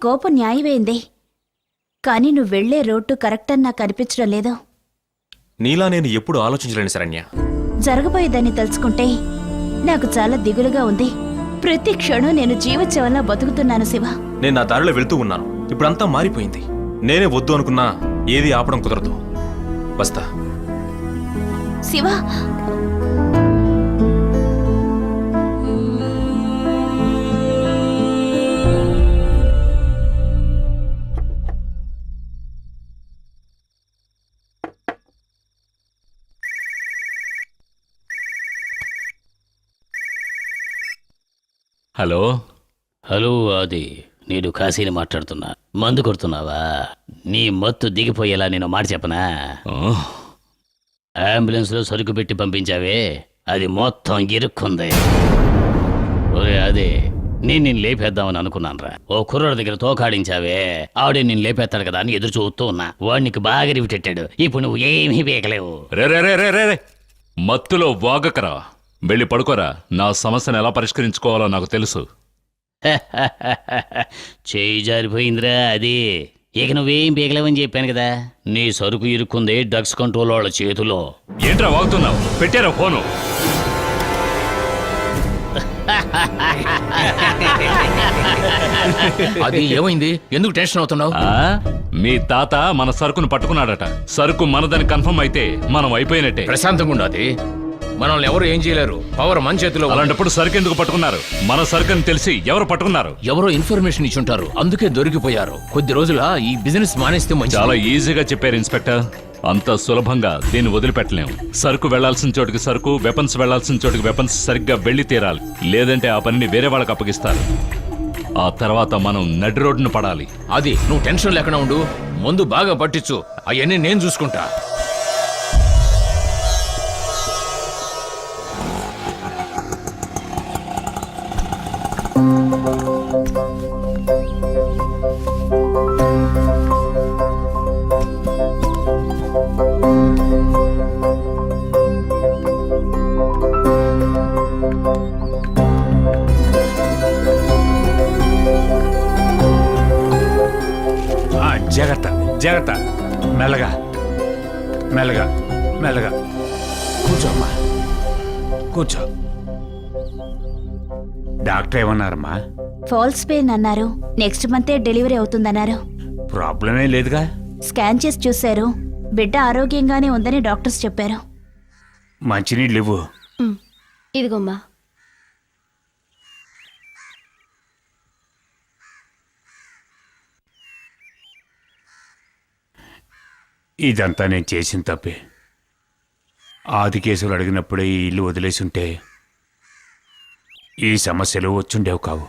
కోపం న్యాయమైంది. కానీ నువ్వు వెళ్లే రోడ్డు కరెక్ట్ అని నాకు అనిపించడం లేదు. నీలా నేను ఎప్పుడు ఆలోచించలేను శరణ్య. జరగబోయేదాన్ని తలుచుకుంటే నాకు చాలా దిగులుగా ఉంది. ప్రతి క్షణం నేను జీవోత్సవంలా బతుకుతున్నాను శివ. నేను నా దారిలో వెళ్తూ ఉన్నాను. ఇప్పుడంతా మారిపోయింది. నేనే వద్దు అనుకున్నా ఏది ఆపడం కుదరదు. వస్తా. శివ, హలో హలో, అది నేను కాశీని మాట్లాడుతున్నా. మందు కొడుతున్నావా? నీ మత్తు దిగిపోయేలా నేను మాట చెప్పనా? అంబులెన్స్లో సరుకు పెట్టి పంపించావే, అది మొత్తం ఇరుక్కుంది. ఒరే అదే, నేను లేపేద్దామని అనుకున్నానురా. ఓ కుర్రాడి దగ్గర తోకాడించావే, ఆవిడే నేను లేపేస్తాడు కదా అని ఎదురు చూస్తూ ఉన్నా. వాడికి బాగా రివిటెట్టాడు. ఇప్పుడు నువ్వు ఏమీ పీకలేవు. రే రే రే రే రే మత్తులో వాగకరా. వెళ్ళి పడుకోరా. నా సమస్యను ఎలా పరిష్కరించుకోవాలో నాకు తెలుసు. చేయి జారిపోయిందిరా అది. ఇక నువ్వేం పీకలేవని చెప్పాను కదా. నీ సరుకు ఇరుక్కుంది డ్రగ్స్ కంట్రోల్ వాళ్ళ చేతిలో. ఏంట్రా వాగుతున్నావు? పెట్టారా ఫోను? అది ఏమైంది? ఎందుకు టెన్షన్ అవుతున్నావు? మీ తాత మన సరుకును పట్టుకున్నాడట. సరుకు మనదని కన్ఫర్మ్ అయితే మనం అయిపోయినట్టే. ప్రశాంతంగా ఉండదు. మనల్ని ఎవరు ఏం చేయలేరు. పవర్ మన చేతిలో. అలాంటప్పుడు సరుకు ఎందుకు పట్టుకున్నారు? మన సరుకుని తెలిసి ఎవరు పట్టుకున్నారు? ఎవరో ఇన్ఫర్మేషన్ ఇచ్చుంటారు, అందుకే దొరికిపోయారు. కొద్ది రోజుల ఈ బిజినెస్ మానేస్తే మంచిది. చాలా ఈజీగా చెప్పారు ఇన్స్పెక్టర్. అంత సులభంగా దీన్ని వదిలిపెట్టలేం. సరుకు వెళ్లాల్సిన చోటుకి సరుకు, వెపన్స్ వెళ్లాల్సిన చోటుకి వెపన్స్ సరిగ్గా వెళ్లి తీరాలి. లేదంటే ఆ పనిని వేరే వాళ్ళకి అప్పగిస్తారు. ఆ తర్వాత మనం నడి రోడ్డును పడాలి. అది నువ్వు టెన్షన్ లేకుండా ఉండు. ముందు బాగా పట్టించు. అవన్నీ నేను చూసుకుంటా. జాగ్రత్త జాగ్రత్త. మెల్లగా మెల్లగా మెల్లగా. కూర్చోమ్మా, కూర్చో. డాక్టర్ ఏమన్నారమ్మా? ఫాల్స్ పెయిన్ అన్నారు. నెక్స్ట్ మంతే డెలివరీ అవుతుందన్నారు. ప్రాబ్లం ఏం లేదుగా? స్కాన్ చేసి చూశారు. బిడ్డ ఆరోగ్యంగానే ఉందని డాక్టర్స్ చెప్పారు. మంచినీళ్ళు ఇవ్వు. ఇదిగోమ్మా. ఇదంతా నేను చేసిన తప్పే. ఆది కేసులు అడిగినప్పుడే ఈ ఇల్లు వదిలేసి ఉంటే ఈ సమస్యలు వచ్చుండేవి కావు.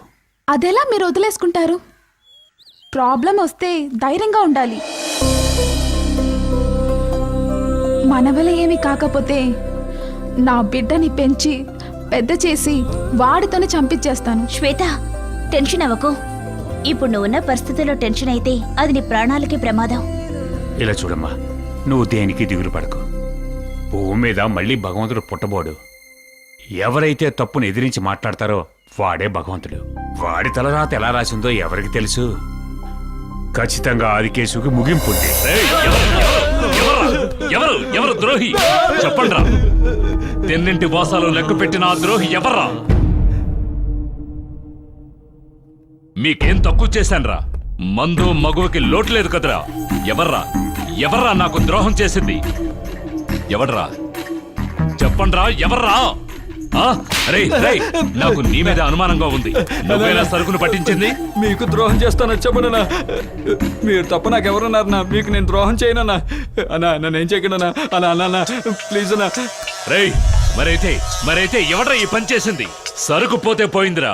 అదెలా మీరు వదిలేసుకుంటారు? ప్రాబ్లం వస్తే ధైర్యంగా ఉండాలి. మన వల్ల ఏమీ కాకపోతే నా బిడ్డని పెంచి పెద్ద చేసి వాడితోనే చంపించేస్తాను. శ్వేత, టెన్షన్ అవ్వకు. ఇప్పుడు నువ్వున్న పరిస్థితుల్లో టెన్షన్ అయితే అది నీ ప్రాణాలకి ప్రమాదం. ఇలా చూడమ్మా, నువ్వు దేనికి దిగులు పడకు. భూమి మీద మళ్ళీ భగవంతుడు పుట్టబోడు. ఎవరైతే తప్పును ఎదిరించి మాట్లాడతారో వాడే భగవంతుడు. వాడి తలరాత ఎలా రాసిందో ఎవరికి తెలుసు. ఖచ్చితంగా ఆది కేసుకి ముగింపు ఉంది. ఎవరు ద్రోహి? చెప్పండి రా. తెన్నింటి వాసాలు లెక్క పెట్టిన ఆ ద్రోహి ఎవర్రా? మీకేం తక్కువ చేశాన్రా? మందు మగువకి లోటు లేదు కదరా. ఎవర్రా నాకు ద్రోహం చేసింది? ఎవడ్రా? చెప్పండ్రా, ఎవర్రా? నాకు నీ మీద అనుమానంగా ఉంది. నువ్వేనా సరుకును పట్టించింది? మీకు ద్రోహం చేస్తాను చెప్పనన్నా. మీరు తప్ప నాకెవరున్నారన్నా? మీకు నేను ద్రోహం చేయనన్నా. అన్నా నన్నేం చేయకుండా అన్నా అన్నా ప్లీజ్ అన్నా. మరైతే ఎవడ్రా ఈ పని చేసింది? సరుకు పోతే పోయిందిరా.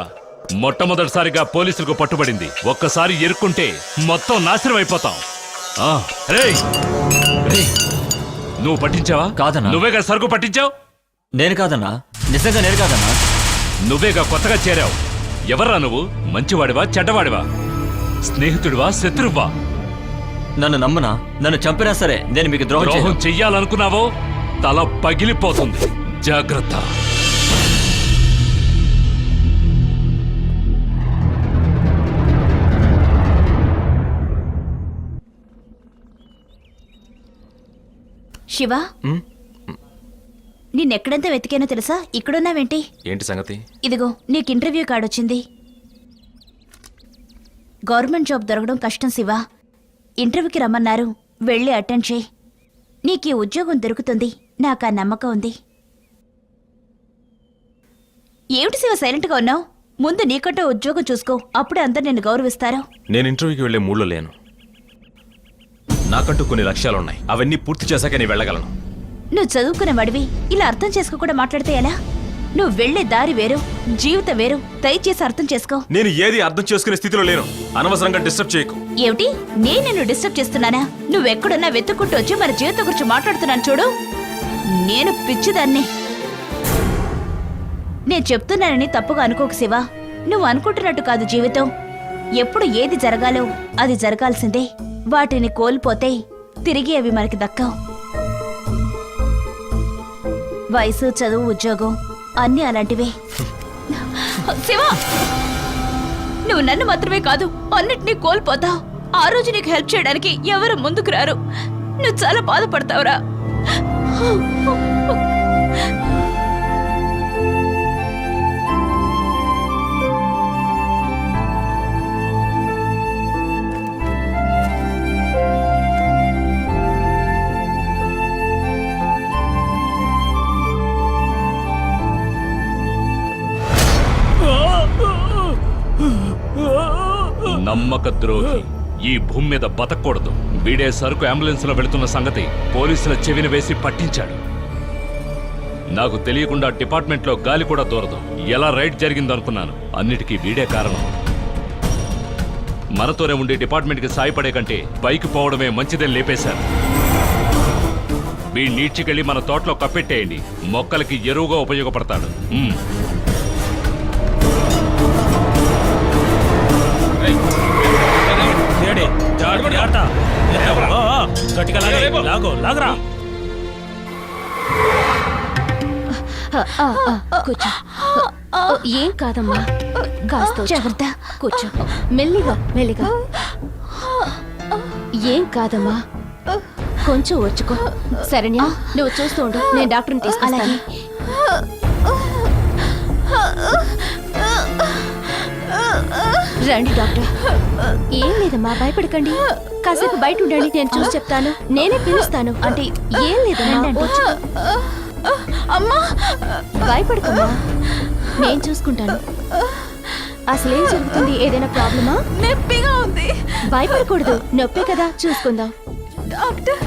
మొట్టమొదటిసారిగా పోలీసులకు పట్టుబడింది. ఒక్కసారి ఎరుక్కుంటే మొత్తం నాశనం అయిపోతాం. నువ్వు పట్టించావా? కాదన్నా. నువ్వేగా సరుకు పట్టించావు? నేను కాదన్నా, నిజంగా నేను కాదన్నా. నువ్వేగా కొత్తగా చేరావు. ఎవర్రా నువ్వు? మంచివాడివా చెడ్డవాడివా? స్నేహితుడివా శత్రువా? నన్ను నమ్మనా? నన్ను చంపినా సరే నేను మీకు ద్రోహం చెయ్యాలనుకున్నావో తల పగిలిపోతుంది. జాగ్రత్త. శివ ఉమ్, నిన్నెక్కడంతా వెతికానో తెలుసా? ఇక్కడున్నావేంటి? ఏంటి సంగతి? ఇదిగో నీకు ఇంటర్వ్యూ కార్డు వచ్చింది. గవర్నమెంట్ జాబ్ దొరకడం కష్టం శివ. ఇంటర్వ్యూకి రమ్మన్నారు, వెళ్ళి అటెండ్ చేయి. నీకు ఈ ఉద్యోగం దొరుకుతుంది, నాకు ఆ నమ్మకం ఉంది. ఏమిటి శివ సైలెంట్గా ఉన్నావు? ముందు నీకంటూ ఉద్యోగం చూసుకో, అప్పుడే అందరు నిన్ను గౌరవిస్తారు. నేను ఇంటర్వ్యూకి వెళ్లే మూడ్లో లేను. నాకంటూ కొన్ని లక్ష్యాలున్నాయి, అవన్నీ పూర్తి చేశాక నేను వెళ్ళగలను. నువ్వు చదువుకునే వాడివి ఇలా అర్థం చేసుకోకుండా మాట్లాడితే ఎలా? నువ్వు వెళ్లే దారి వేరు, జీవితం వేరు. దయచేసి అర్థం చేసుకో. నేను ఏది అర్థం చేసుకునే స్థితిలో లేను. అనవసరంగా డిస్టర్బ్ చేయకు. ఏమిటి? నేను నిన్ను డిస్టర్బ్ చేస్తున్నానా? నువ్వెక్కడున్నా వెతుక్కుంటూ వచ్చి మన జీవితం గురించి మాట్లాడుతున్నాను చూడు. నేను పిచ్చిదాన్ని. నేను చెప్తున్నానని తప్పుగా అనుకోకు శివ. నువ్వు అనుకుంటున్నట్టు కాదు జీవితం. ఎప్పుడు ఏది జరగాలో అది జరగాల్సిందే. వాటిని కోల్పోతే తిరిగి అవి మనకి దక్కవు. వయసు, చదువు, ఉద్యోగం అన్నీ అలాంటివే. శివ, నువ్వు నన్ను మాత్రమే కాదు అన్నిటినీ కోల్పోతావు. ఆ రోజు నీకు హెల్ప్ చేయడానికి ఎవరు ముందుకు రారు. నువ్వు చాలా బాధపడతావురా. నమ్మక ద్రోహి ఈ భూమి మీద బతకూడదు. వీడే సరుకు అంబులెన్స్ లో వెళుతున్న సంగతి పోలీసుల చెవిని వేసి పట్టించాడు. నాకు తెలియకుండా డిపార్ట్మెంట్ లో గాలి కూడా దూరదు. ఎలా రైడ్ జరిగిందనుకున్నాను. అన్నిటికీ వీడే కారణం. మనతోనే ఉండి డిపార్ట్మెంట్ కి సాయపడే కంటే పైకి పోవడమే మంచిదని లేపేశారు. వీడి నీడ్చికెళ్ళి మన తోటలో కప్పెట్టేయండి. మొక్కలకి ఎరువుగా ఉపయోగపడతాడు. కూర్చో. ఏం కాదమ్మా, కాస్త జాగ్రత్త. కూర్చో. మెల్లిగా మెల్లిగా. ఏం కాదమ్మా, కొంచెం వచ్చుకో. శరణ్య, నువ్వు చూస్తూ ఉండు, నేను డాక్టర్ని తీసుకొస్తాను. రండి డాక్టర్. ఏం లేదమ్మా, భయపడకండి. కాసేపు బయట ఉండండి, నేను చూసి చెప్తాను. నేనే పిలుస్తాను. అంటే ఏం లేదమ్మా, అమ్మా భయపడకమ్మా, నేను చూసుకుంటాను. అసలేం జరుగుతుంది? ఏదైనా ప్రాబ్లమా? నొప్పిగా ఉంది. భయపడకూడదు, నొప్పే కదా, చూసుకుందాం. Doctor,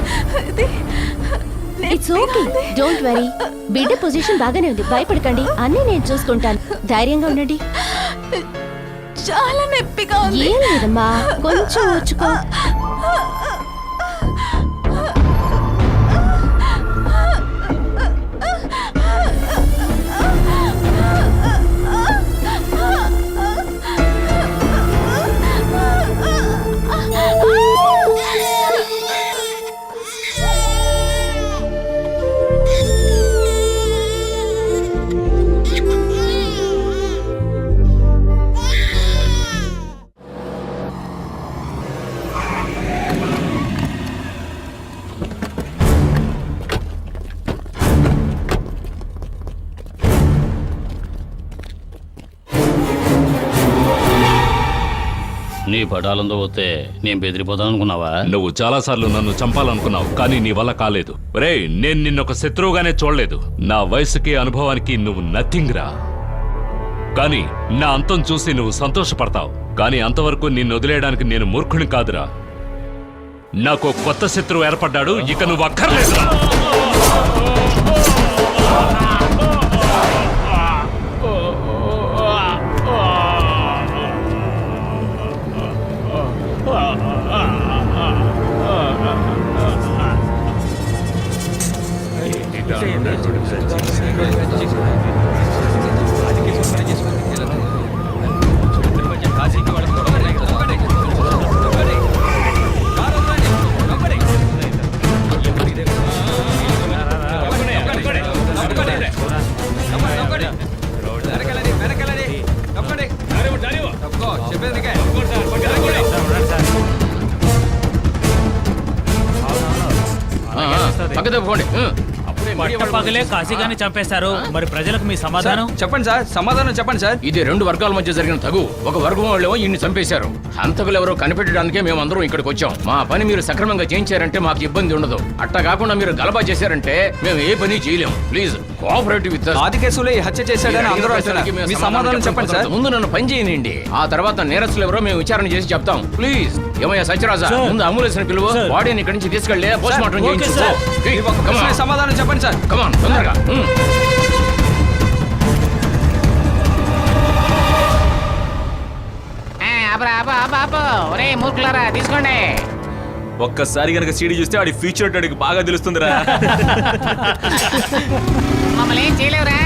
it's okay, don't worry. బిడ్డ పొజిషన్ బాగానే ఉంది, భయపడకండి. అన్నీ నేను చూసుకుంటాను. ధైర్యంగా ఉండండి. చాలా నొప్పిగా ఉంది. ఏం లేదమ్మా, కొంచెం వచ్చుకో. నీ పటాలంతో పోతే నేను బెదిరిపోతాను అనుకున్నావా? నువ్వు చాలాసార్లు నన్ను చంపాలనుకున్నావు, కానీ నీ వల్ల కాలేదు. రేయ్, నేను నిన్నొక శత్రువుగానే చూడలేదు. నా వయసుకి, అనుభవానికి నువ్వు నథింగ్ రా. కానీ నా అంతం చూసి నువ్వు సంతోషపడతావు. కానీ అంతవరకు నిన్ను వదిలేయడానికి నేను మూర్ఖుని కాదురా. నాకు కొత్త శత్రువు ఏర్పడ్డాడు, ఇక నువ్వు అక్కర్లేదురా. పక్క తప్పుకోండి అప్పుడే మీడియా వాళ్ళు పగలే కాశీగాని చంపేశారు మరి ప్రజలకు మీ సమాధానం చెప్పండి సార్, సమాధానం చెప్పండి సార్. ఇది రెండు వర్గాల మధ్య జరిగిన తగు. ఒక వర్గం వాళ్ళేమో ఇన్ని చంపేశారు. హంతకులు ఎవరో కనిపెట్టడానికే మేము అందరం ఇక్కడికి వచ్చాం. మా పని మీరు సక్రమంగా చేయించారంటే మాకు ఇబ్బంది ఉండదు. అట్టా కాకుండా మీరు గలబా చేశారంటే మేము ఏ పని చేయలేము. Please cooperative with us. ఆది కేసులో ఈ హత్య చేశాడని అందరూ అంటున్నారు. మీ సమాధానం చెప్పండి సార్. ముందు నన్ను పని చేయనండి. ఆ తర్వాత నేరస్తులు ఎవరో మేము విచారణ చేసి చెప్తాం. ప్లీజ్ ఏమయ్యా సత్యరాజా, ముందు అంబులెన్స్ పిలువు. బాడీని ఇక్కడి నుంచి తీసుకెళ్లే పోస్ట్ మార్టం చేయించు. ఈ ఒక్క ప్రశ్నకి సమాధానం చెప్పండి సార్. కమాన్ తొందరగా. ఒరే మూర్ఖులారా తీసుకోండి. ఒక్కసారి గనక సీడీ చూస్తే వాడి ఫ్యూచర్ అడిగి బాగా తెలుస్తుందిరా. మమ్మల్ని ఏం చేయలేవురా.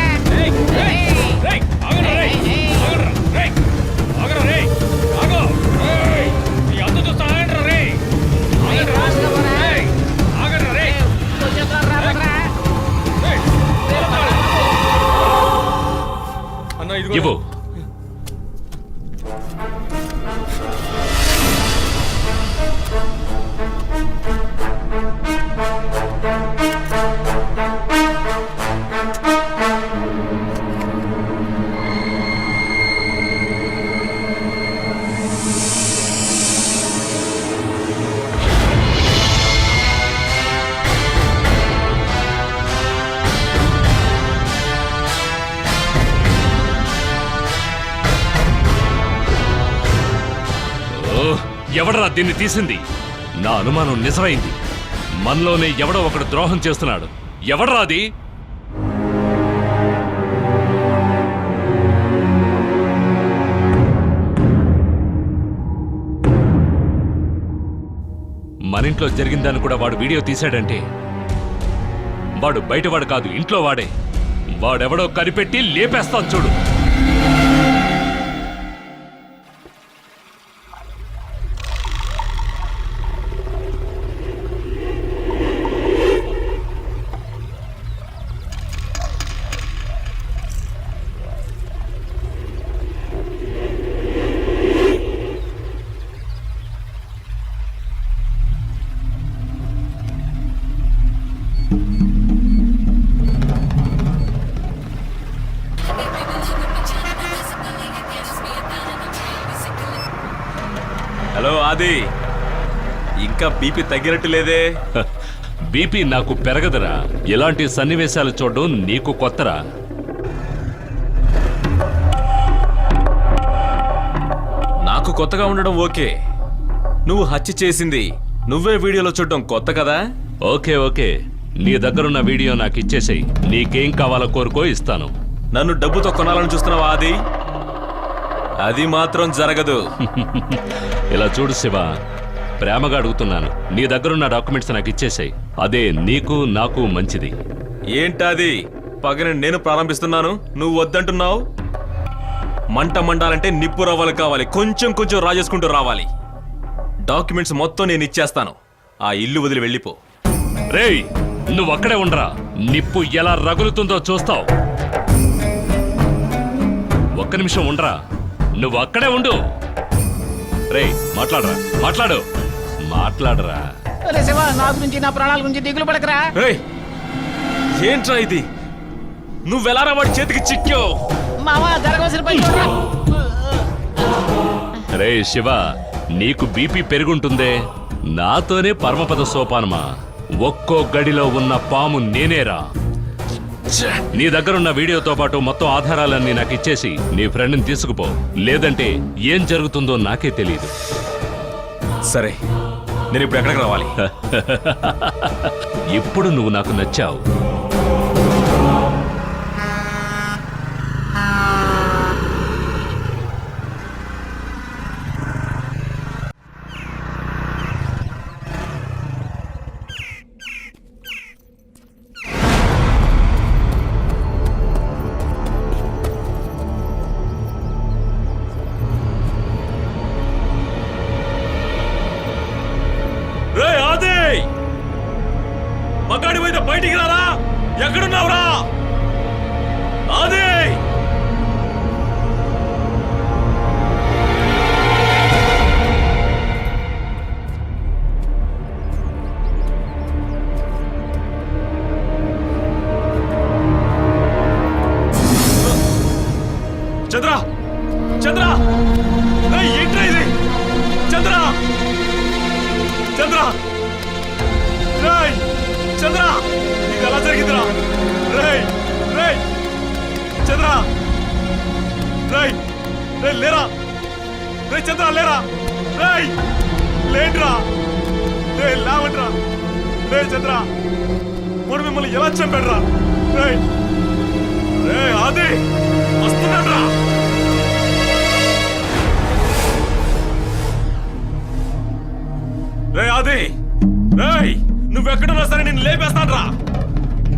ఇవ్వు. ఎవడరా దీన్ని తీసింది? నా అనుమానం నిజమైంది. మనలోనే ఎవడో ఒకడు ద్రోహం చేస్తున్నాడు. ఎవడరా అది? మన ఇంట్లో జరిగిందని కూడా వాడు వీడియో తీశాడంటే వాడు బయటవాడు కాదు, ఇంట్లో వాడే. వాడెవడో కనిపెట్టి లేపేస్తాను చూడు. హలో ఆది, ఇంకా బీపీ తగ్గినట్టు లేదే? బీపీ నాకు పెరగదురా. ఇలాంటి సన్నివేశాలు చూడడం నీకు కొత్తరా. నాకు కొత్తగా ఉండడం ఓకే. నువ్వు హత్య చేసింది నువ్వే వీడియోలో చూడడం కొత్త కదా? ఓకే ఓకే, నీ దగ్గరున్న వీడియో నాకు ఇచ్చేసేయ్. నీకేం కావాలో కోరుకో, ఇస్తాను. నన్ను డబ్బుతో కొనాలని చూస్తున్నావా ఆది? అది మాత్రం జరగదు. ఇలా చూడు శివ, ప్రేమగా అడుగుతున్నాను. నీ దగ్గరున్న డాక్యుమెంట్స్ నాకు ఇచ్చేసాయి. అదే నీకు నాకు మంచిది. ఏంటది? పగని నేను ప్రారంభిస్తున్నాను, నువ్వు వద్దంటున్నావు. మంట మండాలంటే నిప్పు రవ్వలు కావాలి. కొంచెం కొంచెం రాజేసుకుంటూ రావాలి. డాక్యుమెంట్స్ మొత్తం నేను ఇచ్చేస్తాను. ఆ ఇల్లు వదిలి వెళ్ళిపో. రేయ్, నువ్వు అక్కడే ఉండరా. నిప్పు ఎలా రగులుతుందో చూస్తావు. ఒక్క నిమిషం ఉండరా. నువ్వు అక్కడే ఉండు. రేయ్, మాట్లాడరా, మాట్లాడు, మాట్లాడరా. నా గురించి నా ప్రాణాల గురించి దిగులు పడకరా. రేయ్, ఏంట్రా ఇది? నువ్వెలారా వాడి చేతికి చిక్కావు? మావా జరగవలసిన పని. రే శివ, నీకు బీపీ పెరుగుంటుందే. నాతోనే పరమపద సోపానమా. ఒక్కో గడిలో ఉన్న పాము నేనేరా. నీ దగ్గరున్న వీడియోతో పాటు మొత్తం ఆధారాలన్నీ నాకు ఇచ్చేసి నీ ఫ్రెండ్ని తీసుకుపో. లేదంటే ఏం జరుగుతుందో నాకే తెలియదు. సరే, నేను ఇప్పుడు ఎక్కడికి రావాలి? ఇప్పుడు నువ్వు నాకు నచ్చావు. మగాడి పోయిన బయటికి రారా. చంద్ర చంద్ర ఏయ్, ఏంట్రా ఇది చంద్ర చంద్ర రేయ్ చంద్ర ఇది ఎలా జరిగిందిరా రేయ్ రేయ్ చంద్ర రేయ్ రేయ్ లేరా రేయ్ చంద్ర లేరా రేయ్ లేండ్రా రేయ్ లేవండ్రా రేయ్ చంద్ర వాడు మిమ్మల్ని ఎలా చంపాడురా రేయ్ రేయ్ ఆది వస్తున్నాడ్రా రేయ్ ఆది రేయ్ నువ్వెక్కడున్నా సరే నేను లేపేస్తాను రా